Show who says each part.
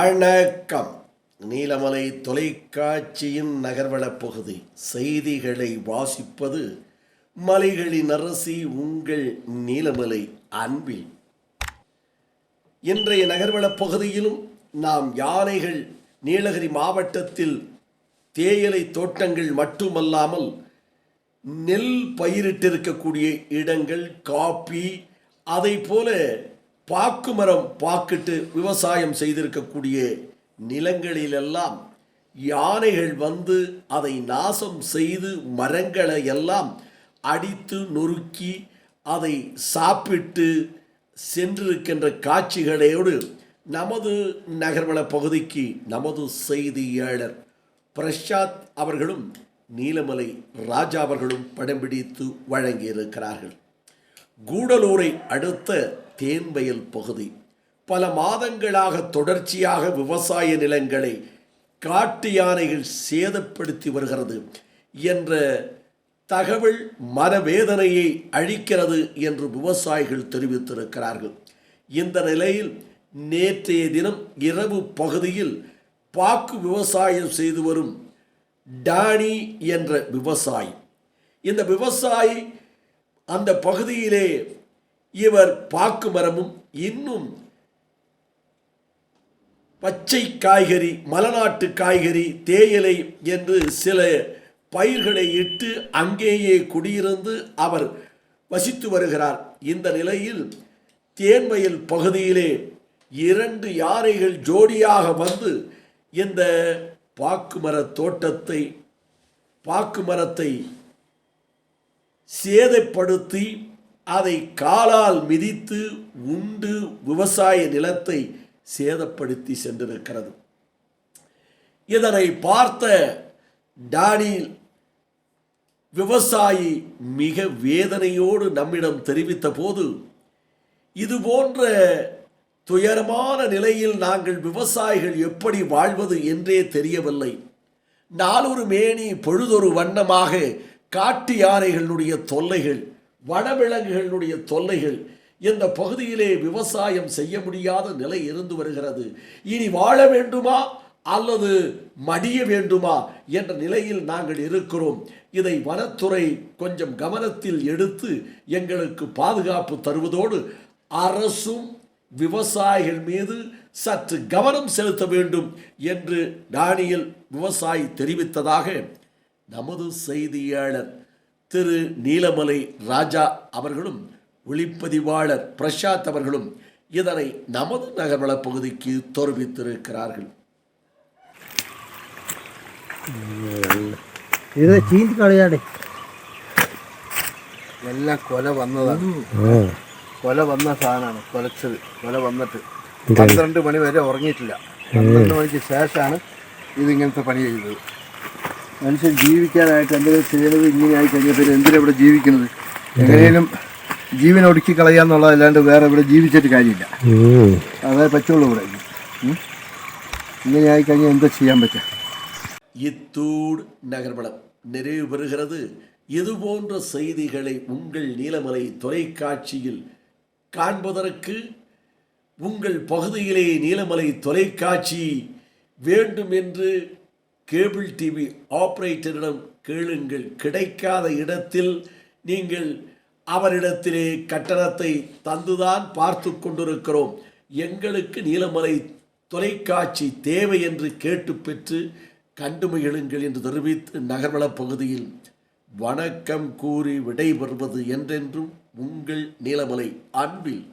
Speaker 1: வணக்கம். நீலமலை தொலைக்காட்சியின் நகர்வளப் பகுதி செய்திகளை வாசிப்பது மலைகளின் அரசி உங்கள் நீலமலை அன்பில். இன்றைய நகர்வளப் பகுதியிலும் நாம் யானைகள் நீலகிரி மாவட்டத்தில் தேயிலை தோட்டங்கள் மட்டுமல்லாமல் நெல் பயிரிட்டிருக்கக்கூடிய இடங்கள், காப்பி, அதை போல பாக்கு மரம் பாக்கிட்டு விவசாயம் செய்திருக்கக்கூடிய நிலங்களிலெல்லாம் யானைகள் வந்து அதை நாசம் செய்து மரங்களை எல்லாம் அடித்து நொறுக்கி அதை சாப்பிட்டு சென்றிருக்கின்ற காட்சிகளோடு நமது நகர்வள பகுதிக்கு நமது செய்தியாளர் பிரசாத் அவர்களும் நீலமலை ராஜா அவர்களும் படம் பிடித்து வழங்கியிருக்கிறார்கள். கூடலூரை அடுத்த தேன்வயல் பகுதி பல மாதங்களாக தொடர்ச்சியாக விவசாய நிலங்களை காட்டு யானைகள் சேதப்படுத்தி வருகிறது என்ற தகவல் மனவேதனையை அளிக்கிறது என்று விவசாயிகள் தெரிவித்திருக்கிறார்கள். இந்த நிலையில் நேற்றைய தினம் இரவு பகுதியில் பாக்கு விவசாயம் செய்து வரும் டானி என்ற விவசாயி, இந்த விவசாயி அந்த பகுதியிலே இவர் பாக்கு மரமும் இன்னும் பச்சை காய்கறி, மலைநாட்டு காய்கறி, தேயிலை என்று சில பயிர்களை இட்டு அங்கேயே குடியிருந்து அவர் வசித்து வருகிறார். இந்த நிலையில் தேன்வயல் பகுதியிலே 2 யானைகள் ஜோடியாக வந்து இந்த பாக்கு மரத்தை சேதப்படுத்தி அதை காலால் மிதித்து உண்டு விவசாய நிலத்தை சேதப்படுத்தி சென்றிருக்கிறது. இதனை பார்த்த டானில் விவசாயி மிக வேதனையோடு நம்மிடம் தெரிவித்த போது, இது போன்ற துயரமான நிலையில் நாங்கள் விவசாயிகள் எப்படி வாழ்வது என்றே தெரியவில்லை. நாளொரு மேனி பொழுதொரு வண்ணமாக காட்டு யானைகளுடைய தொல்லைகள், வனவிலங்குகளுடைய தொல்லைகள், இந்த பகுதியிலே விவசாயம் செய்ய முடியாத நிலை இருந்து வருகிறது. இனி வாழ வேண்டுமா அல்லது மடிய வேண்டுமா என்ற நிலையில் நாங்கள் இருக்கிறோம். இதை வனத்துறை கொஞ்சம் கவனத்தில் எடுத்து எங்களுக்கு பாதுகாப்பு தருவதோடு அரசும் விவசாயிகள் மீது சற்று கவனம் செலுத்த வேண்டும் என்று டானியல் விவசாயி தெரிவித்ததாக நமது செய்தியாளர் திரு நீலமலை ராஜா அவர்களும் ஒளிப்பதிவாளர் பிரசாத் அவர்களும் இதனை நமது நகர்வள பகுதிக்கு தெரிவித்திருக்கிறார்கள்.
Speaker 2: എല്ലാം കൊല വന്നതാണ്. കൊല വന്ന സാധനമാണ്. കൊല വന്നിട്ട് 12 മണി വരെ ഉറങ്ങിയിട്ടില്ല. 12 മണിക്ക് ശേഷമാണ് ഇതിങ്ങനത്തെ പണി ചെയ്തത്. മനുഷ്യൻ ജീവിക്കാനായിട്ട് എന്തെങ്കിലും ചെയ്യുന്നത് ഇങ്ങനെ ആയി കഴിഞ്ഞപ്പോൾ എന്തിനാ ജീവിക്കുന്നത്? എങ്ങനെയും ജീവൻ ഒടുക്കി കളയാന്നുള്ളതല്ലാണ്ട് വേറെ ഇവിടെ ജീവിച്ചിട്ട് കാര്യമില്ല. അതേ പറ്റുള്ളൂ. ഇവിടെ ഇങ്ങനെ ആയിക്കഴിഞ്ഞാൽ എന്താ ചെയ്യാൻ പറ്റുക?
Speaker 1: இத்தோடு நகர்வளம் நிறைவு பெறுகிறது. இது போன்ற செய்திகளை உங்கள் நீலமலை தொலைக்காட்சியில் காண்பதற்கு உங்கள் பகுதியிலே நீலமலை தொலைக்காட்சி வேண்டும் என்று கேபிள் டிவி ஆபரேட்டரிடம் கேளுங்கள். கிடைக்காத இடத்தில் நீங்கள் அவரிடத்திலே கட்டணத்தை தந்துதான் பார்த்து கொண்டிருக்கிறோம். எங்களுக்கு நீலமலை தொலைக்காட்சி தேவை என்று கேட்டு பெற்று கண்டு மகிழுங்கள் என்று தெரிவித்து நகர்வள பகுதியில் வணக்கம் கூறி விடைபெறுவது என்றென்றும் உங்கள் நீலமலை அன்பில்.